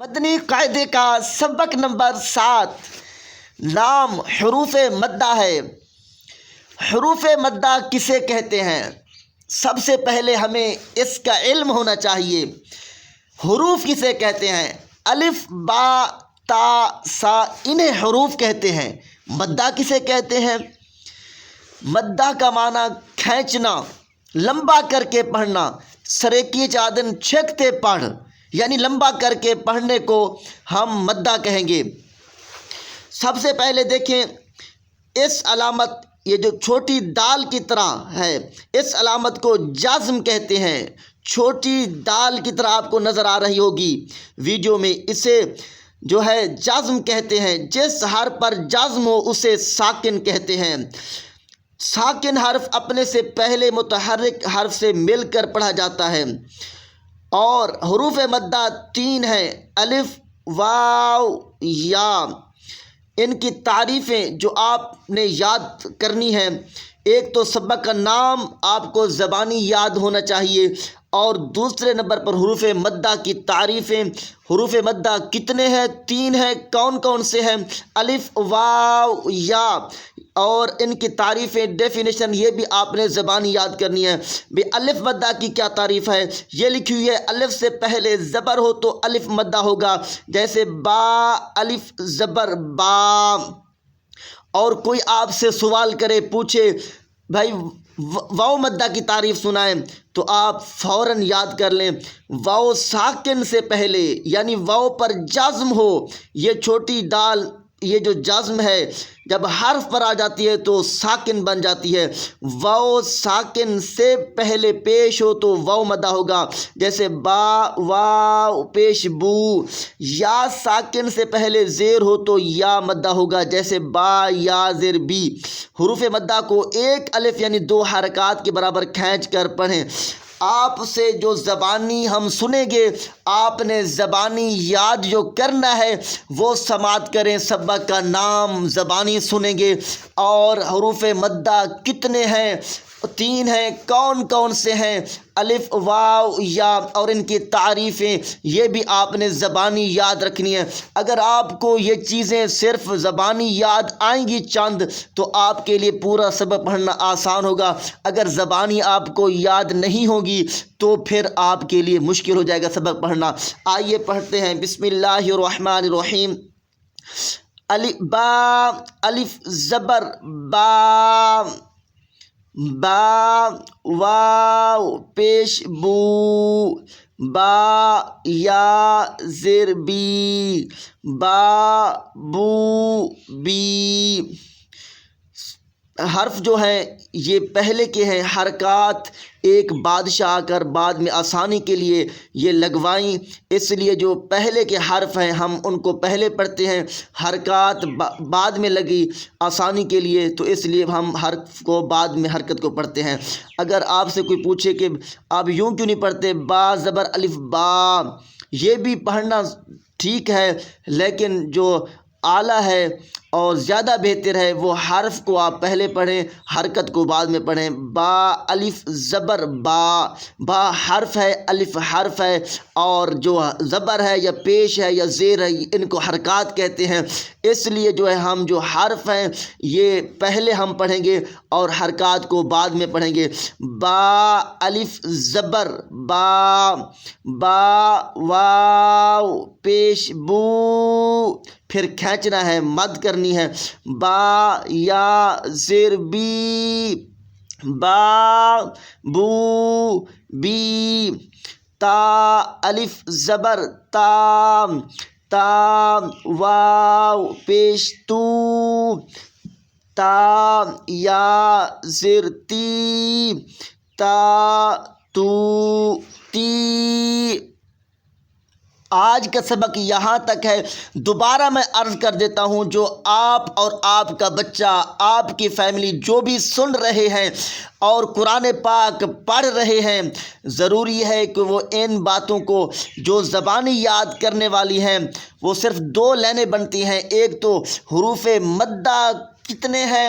مدنی قاعدے کا سبق نمبر 7 نام حروف مدہ ہے۔ حروف مدہ کسے کہتے ہیں؟ سب سے پہلے ہمیں اس کا علم ہونا چاہیے۔ حروف کسے کہتے ہیں؟ الف، با، تا، سا، انہیں حروف کہتے ہیں۔ مدہ کسے کہتے ہیں؟ مدہ کا معنی کھینچنا، لمبا کر کے پڑھنا، سریکی چادن چھکتے پڑھ، یعنی لمبا کر کے پڑھنے کو ہم مدہ کہیں گے۔ سب سے پہلے دیکھیں اس علامت، یہ جو چھوٹی دال کی طرح ہے، اس علامت کو جزم کہتے ہیں۔ چھوٹی دال کی طرح آپ کو نظر آ رہی ہوگی ویڈیو میں، اسے جو ہے جزم کہتے ہیں۔ جس حرف پر جزم ہو اسے ساکن کہتے ہیں۔ ساکن حرف اپنے سے پہلے متحرک حرف سے مل کر پڑھا جاتا ہے۔ اور حروف مدہ 3 ہیں، الف، واو، یا۔ ان کی تعریفیں جو آپ نے یاد کرنی ہیں، ایک تو سبق کا نام آپ کو زبانی یاد ہونا چاہیے، اور دوسرے نمبر پر حروف مدہ کی تعریفیں۔ حروف مدہ کتنے ہیں؟ 3 ہیں۔ کون کون سے ہیں؟ الف، واو، یا۔ اور ان کی تعریفیں، ڈیفینیشن یہ بھی آپ نے زبانی یاد کرنی ہے۔ بے الف مدہ کی کیا تعریف ہے؟ یہ لکھی ہوئی ہے، الف سے پہلے زبر ہو تو الف مدہ ہوگا، جیسے با، الف زبر با۔ اور کوئی آپ سے سوال کرے، پوچھے بھائی واو مدہ کی تعریف سنائیں، تو آپ فوراً یاد کر لیں، واو ساکن سے پہلے، یعنی واو پر جزم ہو، یہ چھوٹی دال، یہ جو جزم ہے جب حرف پر آ جاتی ہے تو ساکن بن جاتی ہے۔ واو ساکن سے پہلے پیش ہو تو واو مدہ ہوگا، جیسے با، واو پیش بو۔ یا ساکن سے پہلے زیر ہو تو یا مدہ ہوگا، جیسے با، یا زیر بی۔ حروف مدہ کو ایک الف یعنی 2 حرکات کے برابر کھینچ کر پڑھیں۔ آپ سے جو زبانی ہم سنیں گے، آپ نے زبانی یاد جو کرنا ہے وہ سماعت کریں، سبق کا نام زبانی سنیں گے۔ اور حروف مدہ کتنے ہیں؟ 3 ہیں۔ کون کون سے ہیں؟ الف، واو، یا۔ اور ان کی تعریفیں یہ بھی آپ نے زبانی یاد رکھنی ہے۔ اگر آپ کو یہ چیزیں صرف زبانی یاد آئیں گی چند، تو آپ کے لیے پورا سبق پڑھنا آسان ہوگا۔ اگر زبانی آپ کو یاد نہیں ہوگی تو پھر آپ کے لیے مشکل ہو جائے گا سبق پڑھنا۔ آئیے پڑھتے ہیں، بسم اللہ الرحمن الرحیم۔ با، الف زبر با، با، واو پیش بو، با، یا زیر بی، با، بو، بی۔ حرف جو ہیں یہ پہلے کے ہیں، حرکات ایک بادشاہ آ کر بعد میں آسانی کے لیے یہ لگوائیں، اس لیے جو پہلے کے حرف ہیں ہم ان کو پہلے پڑھتے ہیں، حرکات بعد میں لگی آسانی کے لیے، تو اس لیے ہم حرف کو بعد میں حرکت کو پڑھتے ہیں۔ اگر آپ سے کوئی پوچھے کہ آپ یوں کیوں نہیں پڑھتے، با زبر الف با، یہ بھی پڑھنا ٹھیک ہے، لیکن جو اعلیٰ ہے اور زیادہ بہتر ہے وہ حرف کو آپ پہلے پڑھیں، حرکت کو بعد میں پڑھیں۔ با، الف زبر با، با حرف ہے، الف حرف ہے، اور جو زبر ہے یا پیش ہے یا زیر ہے ان کو حرکات کہتے ہیں، اس لیے جو ہے ہم جو حرف ہیں یہ پہلے ہم پڑھیں گے اور حرکات کو بعد میں پڑھیں گے۔ با، الف زبر با، با، واو پیش بو، پھر کھینچنا ہے، مد کرنی ہے، با، یا زیر بی، با، بو، بی۔ تا، الف زبر تا، تا، واو پیش تو، تا، یا زیر تی، تا، تو، تی۔ آج کا سبق یہاں تک ہے۔ دوبارہ میں عرض کر دیتا ہوں، جو آپ اور آپ کا بچہ، آپ کی فیملی جو بھی سن رہے ہیں اور قرآن پاک پڑھ رہے ہیں، ضروری ہے کہ وہ ان باتوں کو جو زبانی یاد کرنے والی ہیں، وہ صرف 2 لائنیں بنتی ہیں، ایک تو حروف مدہ کتنے ہیں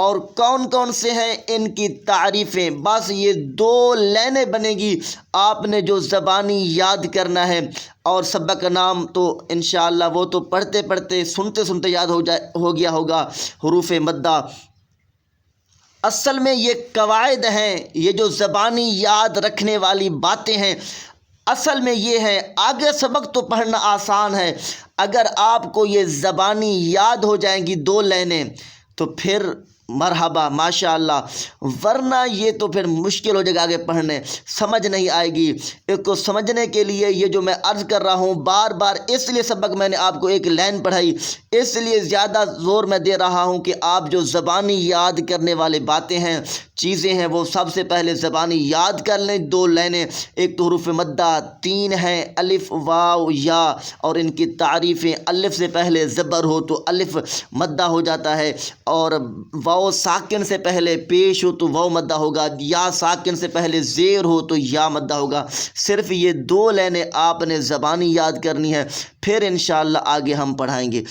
اور کون کون سے ہیں ان کی تعریفیں. بس یہ 2 لائنیں بنے گی، آپ نے جو زبانی یاد کرنا ہے. اور سبق نام تو انشاءاللہ وہ تو پڑھتے پڑھتے سنتے سنتے یاد ہو گیا ہوگا. حروف مدہ اصل میں یہ قواعد ہیں، یہ جو زبانی یاد رکھنے والی باتیں ہیں اصل میں یہ ہے. آگے سبق تو پڑھنا آسان ہے، اگر آپ کو یہ زبانی یاد ہو جائیں گی 2 لائنیں تو پھر مرحبا ماشاء اللہ، ورنہ یہ تو پھر مشکل ہو جائے گا، آگے پڑھنے سمجھ نہیں آئے گی. اس کو سمجھنے کے لیے یہ جو میں عرض کر رہا ہوں بار بار، اس لیے سبق میں نے آپ کو 1 لائن پڑھائی، اس لیے زیادہ زور میں دے رہا ہوں کہ آپ جو زبانی یاد کرنے والے باتیں ہیں، چیزیں ہیں، وہ سب سے پہلے زبانی یاد کر لیں. 2 لائنیں، ایک تو حروف مدہ 3 ہیں، الف واو یا، اور ان کی تعریفیں. الف سے پہلے زبر ہو تو الف مدہ ہو جاتا ہے، اور واو ساکن سے پہلے پیش ہو تو واو مدہ ہوگا، یا ساکن سے پہلے زیر ہو تو یا مدہ ہوگا. صرف یہ 2 لائنیں آپ نے زبانی یاد کرنی ہے، پھر انشاءاللہ آگے ہم پڑھائیں گے.